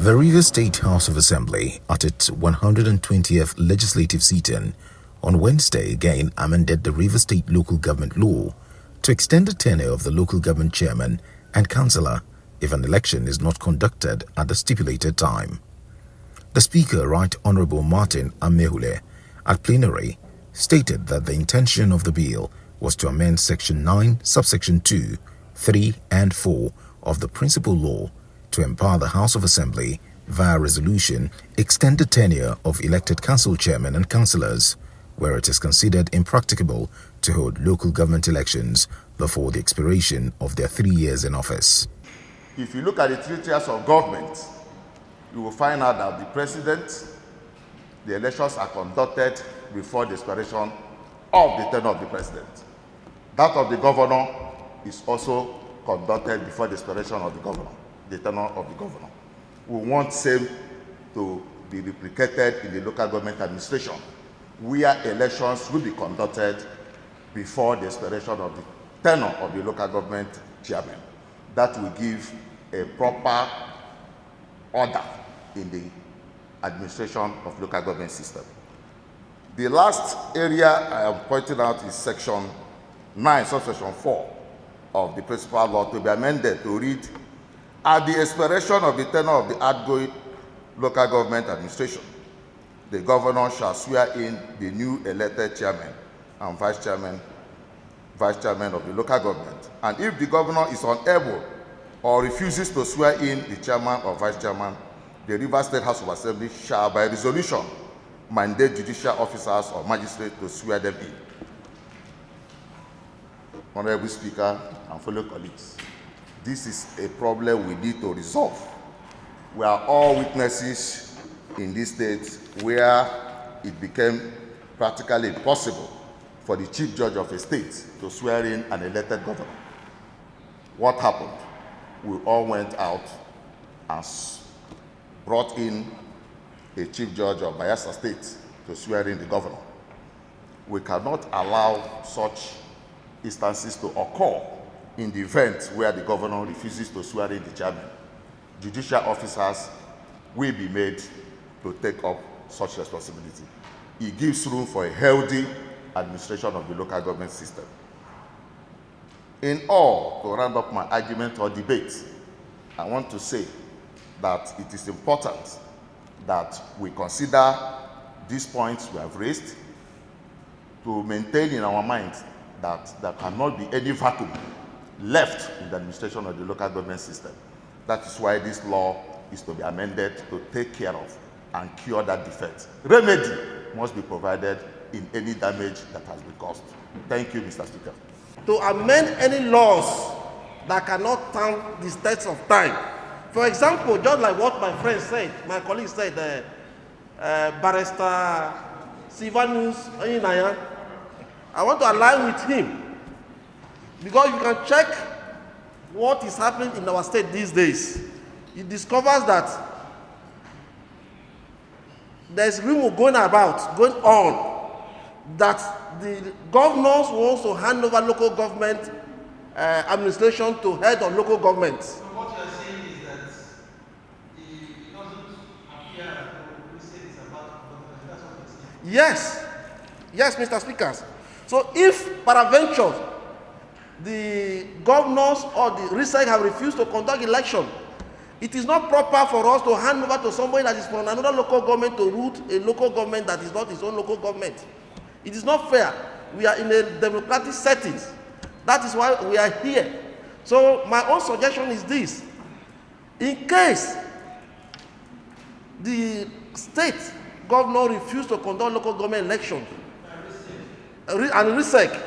The Rivers State House of Assembly, at its 120th legislative sitting, on Wednesday again amended the Rivers State Local Government Law to extend the tenure of the local government chairman and councillor if an election is not conducted at the stipulated time. The Speaker, Right Honourable Martin Amaewhule, at plenary, stated that the intention of the bill was to amend Section 9, Subsection 2, 3 and 4 of the Principal Law to empower the House of Assembly, via resolution, extend the tenure of elected council chairmen and councillors, where it is considered impracticable to hold local government elections before the expiration of their 3 years in office. If you look at the 3 tiers of government, you will find out that the president, the elections are conducted before the expiration of the tenure of the president. That of the governor is also conducted before the expiration of the governor, the tenure of the governor. We want same to be replicated in the local government administration, where elections will be conducted before the expiration of the tenure of the local government chairman. That will give a proper order in the administration of local government system. The last area I am pointing out is Section 9, Subsection 4 of the Principal Law to be amended to read, at the expiration of the tenure of the outgoing local government administration, the governor shall swear in the new elected chairman and vice chairman of the local government. And if the governor is unable or refuses to swear in the chairman or vice chairman, the Rivers State House of Assembly shall, by resolution, mandate judicial officers or magistrates to swear them in. Honorable Speaker and fellow colleagues, this is a problem we need to resolve. We are all witnesses in this state where it became practically impossible for the chief judge of a state to swear in an elected governor. What happened? We all went out and brought in a chief judge of Bayelsa State to swear in the governor. We cannot allow such instances to occur in the event where the governor refuses to swear in the chairman. Judicial officers will be made to take up such responsibility. It gives room for a healthy administration of the local government system. In all, to round up my argument or debate, I want to say that it is important that we consider these points we have raised to maintain in our minds that there cannot be any vacuum left in the administration of the local government system. That is why this law is to be amended to take care of and cure that defect. Remedy must be provided in any damage that has been caused. Thank you, Mr. Speaker. To amend any laws that cannot stand the test of time. For example, just like what my friend said, my colleague said, Barrister Silvanus Oyinaya, I want to align with him because you can check what is happening in our state these days. It discovers that there's rumor going on, that the governors want to hand over local government administration to head of local government. So what you are saying is that it doesn't appear that we say it's about government. That's what you're saying. Yes, Mr. Speaker. So if peradventure the governors or the RISEC have refused to conduct election, it is not proper for us to hand over to somebody that is from another local government to root a local government that is not his own local government. It is not fair. We are in a democratic setting. That is why we are here. So my own suggestion is this. In case the state governor refused to conduct local government elections, and RISEC,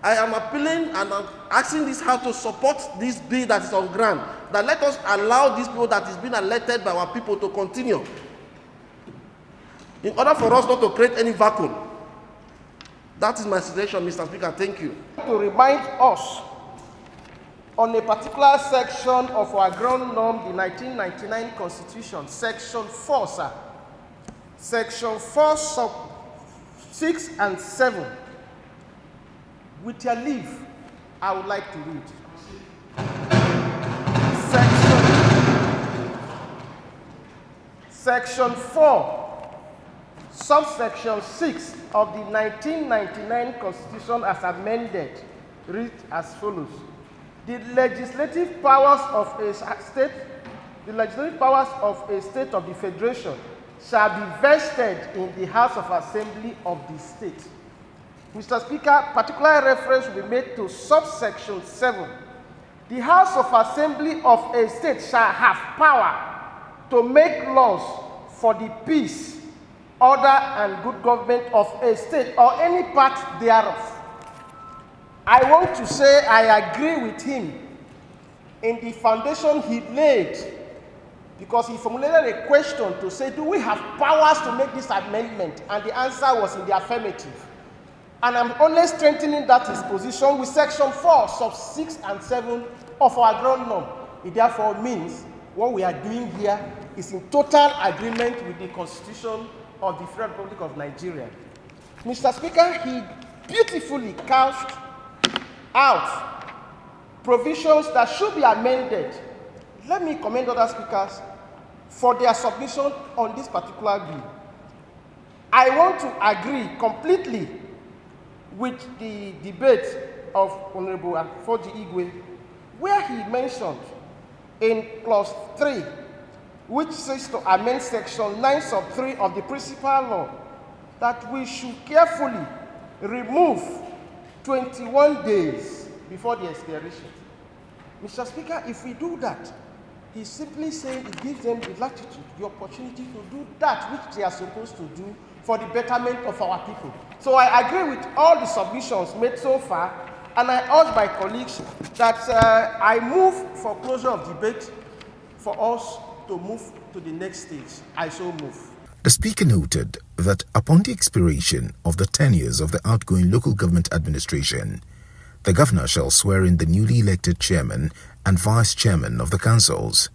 I am appealing and I'm asking this House to support this bill that is on ground, that let us allow these people that is being elected by our people to continue, in order for us not to create any vacuum. That is my suggestion, Mr. Speaker. Thank you. To remind us on a particular section of our ground norm, the 1999 Constitution, Section 4, sir. Section 4, sub 6 and 7. With your leave, I would like to read. Section 4, subsection 6 of the 1999 Constitution as amended reads as follows. The legislative powers of a state of the Federation shall be vested in the House of Assembly of the state. Mr. Speaker, particular reference will be made to subsection 7. The House of Assembly of a state shall have power to make laws for the peace, order, and good government of a state or any part thereof. I want to say I agree with him in the foundation he laid, because he formulated a question to say, do we have powers to make this amendment? And the answer was in the affirmative. And I'm only strengthening that his position with section 4, sub 6 and 7 of our ground norm. It therefore means what we are doing here is in total agreement with the Constitution of the Federal Republic of Nigeria. Mr. Speaker, he beautifully couched out provisions that should be amended. Let me commend other speakers for their submission on this particular bill. I want to agree completely with the debate of Honorable Afoji Igwe, where he mentioned in clause 3, which says to amend section 9 sub 3 of the principal law, that we should carefully remove 21 days before the expiration. Mr. Speaker, if we do that, he's simply saying it gives them the latitude, the opportunity to do that which they are supposed to do for the betterment of our people. So I agree with all the submissions made so far, and I urge my colleagues that I move for closure of debate for us to move to the next stage. I so move. The Speaker noted that upon the expiration of the tenures of the outgoing local government administration, the Governor shall swear in the newly elected Chairman and Vice Chairman of the councils.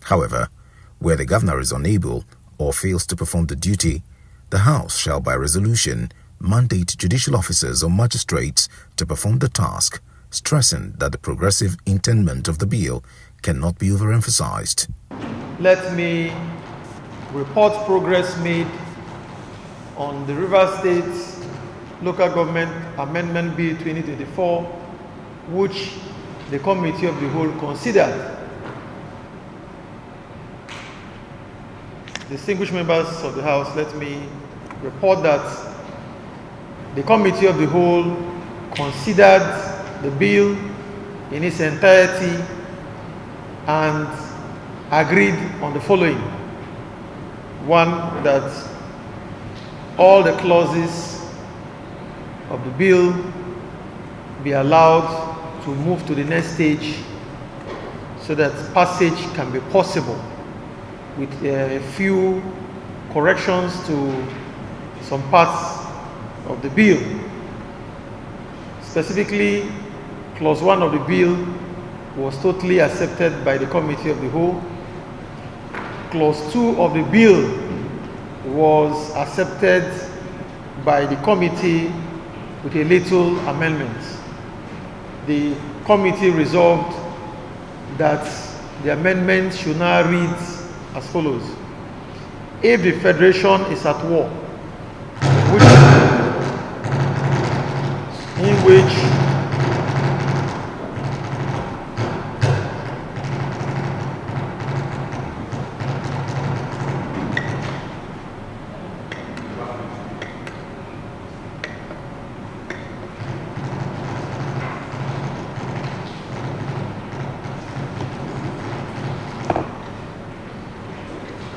However, where the Governor is unable or fails to perform the duty, the House shall by resolution mandate judicial officers or magistrates to perform the task, stressing that the progressive intendment of the bill cannot be overemphasized. Let me report progress made on the Rivers State Local Government Amendment Bill 2024, which the Committee of the Whole considered. Distinguished members of the House, let me report that the Committee of the Whole considered the bill in its entirety and agreed on the following. One, that all the clauses of the bill be allowed to move to the next stage so that passage can be possible with a few corrections to some parts of the bill. Specifically, clause 1 of the bill was totally accepted by the Committee of the Whole. Clause 2 of the bill was accepted by the committee with a little amendment. The committee resolved that the amendment should now read as follows. If the Federation is at war, in which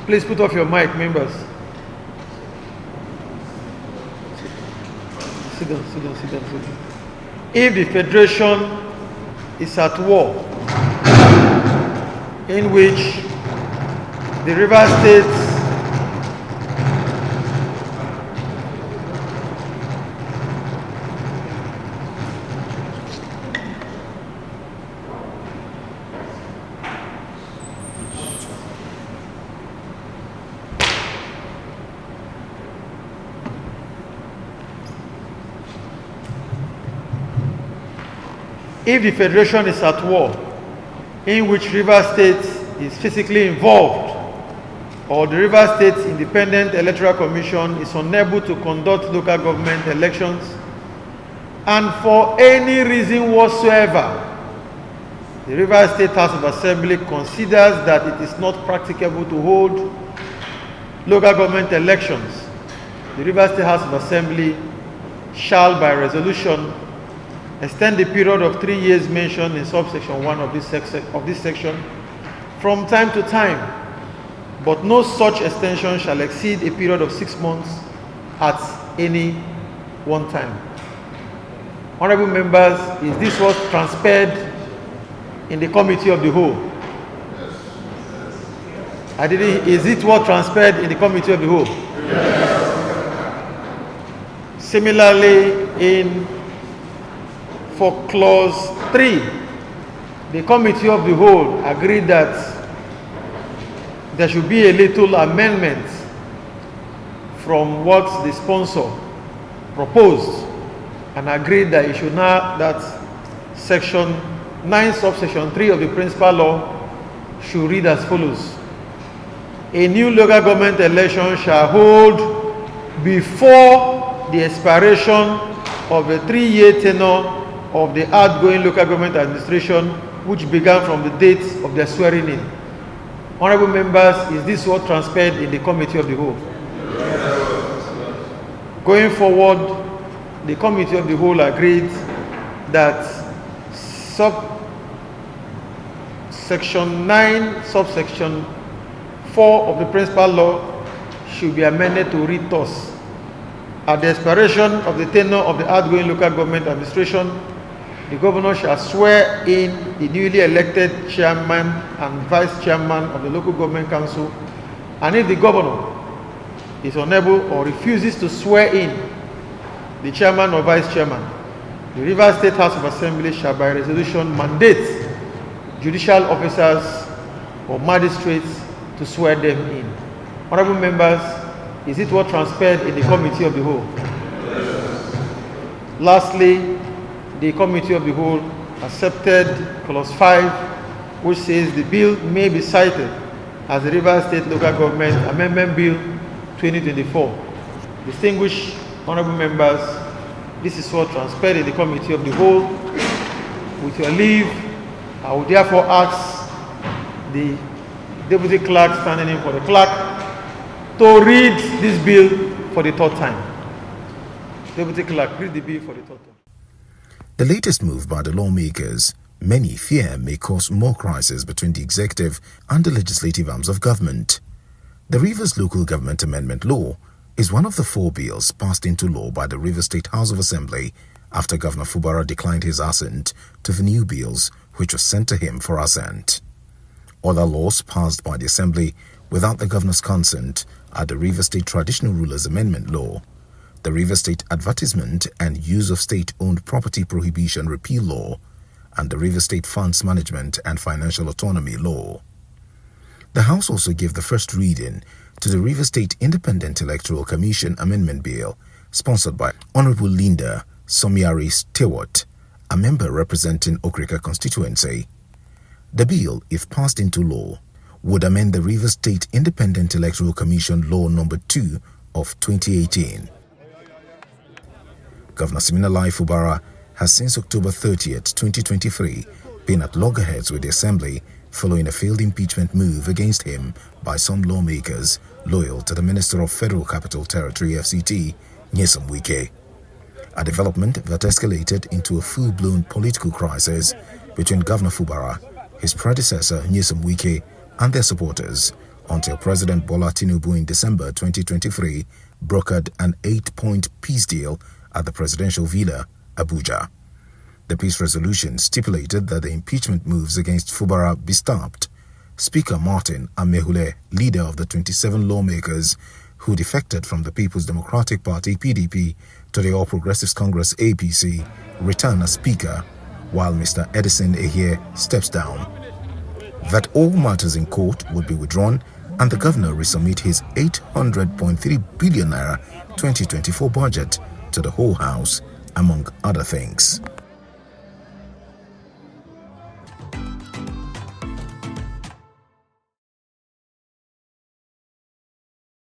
please put off your mic, members. Sit down, sit down, sit down, sit down. If the Federation is at war, in which the River States if the Federation is at war, in which River State is physically involved, or the Rivers State Independent Electoral Commission is unable to conduct local government elections, and for any reason whatsoever, the Rivers State House of Assembly considers that it is not practicable to hold local government elections, the Rivers State House of Assembly shall, by resolution, extend the period of 3 years mentioned in subsection 1 of this section from time to time, but no such extension shall exceed a period of 6 months at any one time. Honorable members, is this what transpired in the committee of the whole? Is it what transpired in the committee of the whole? Yes. Similarly, for clause 3, the committee of the whole agreed that there should be a little amendment from what the sponsor proposed, and agreed that it should now, that section 9 subsection 3 of the principal law should read as follows: a new local government election shall hold before the expiration of the 3-year tenure of the outgoing local government administration, which began from the date of their swearing in. Honorable members, is this what transpired in the committee of the whole? Yes. Going forward, the committee of the whole agreed that section 9, subsection 4 of the principal law should be amended to read thus: at the expiration of the tenure of the outgoing local government administration, the governor shall swear in the newly elected chairman and vice chairman of the local government council, and if the governor is unable or refuses to swear in the chairman or vice chairman, the Rivers State House of Assembly shall by resolution mandate judicial officers or magistrates to swear them in. Honorable members, is it what transpired in the committee of the whole? Yes. Lastly, the committee of the whole accepted clause 5, which says the bill may be cited as the Rivers State Local Government Amendment Bill 2024. Distinguished honorable members, this is what transpired in the committee of the whole. With your leave, I will therefore ask the deputy clerk standing in for the clerk to read this bill for the third time. Deputy clerk, read the bill for the third time. The latest move by the lawmakers, many fear, may cause more crisis between the executive and the legislative arms of government. The Rivers Local Government Amendment Law is one of the 4 bills passed into law by the Rivers State House of Assembly after Governor Fubara declined his assent to the new bills which was sent to him for assent. Other laws passed by the Assembly without the governor's consent are the Rivers State Traditional Rulers Amendment Law, the Rivers State Advertisement and Use of State-Owned Property Prohibition Repeal Law, and the Rivers State Funds Management and Financial Autonomy Law. The House also gave the first reading to the Rivers State Independent Electoral Commission Amendment Bill, sponsored by Honorable Linda Somiari Stewart, a member representing Okrika constituency. The bill, if passed into law, would amend the Rivers State Independent Electoral Commission Law No. 2 of 2018. Governor Siminalayi Fubara has since October 30th, 2023, been at loggerheads with the Assembly following a failed impeachment move against him by some lawmakers loyal to the Minister of Federal Capital Territory FCT, Nyesom Wike. A development that escalated into a full-blown political crisis between Governor Fubara, his predecessor Nyesom Wike, and their supporters, until President Bola Tinubu in December 2023 brokered an 8-point peace deal at the presidential villa, Abuja. The peace resolution stipulated that the impeachment moves against Fubara be stopped. Speaker Martin Amaewhule, leader of the 27 lawmakers who defected from the People's Democratic Party (PDP) to the All Progressives Congress (APC), returned as Speaker, while Mr. Edison Ehie steps down. That all matters in court would be withdrawn and the governor resubmit his 800.3 billion naira 2024 budget to the whole House, among other things.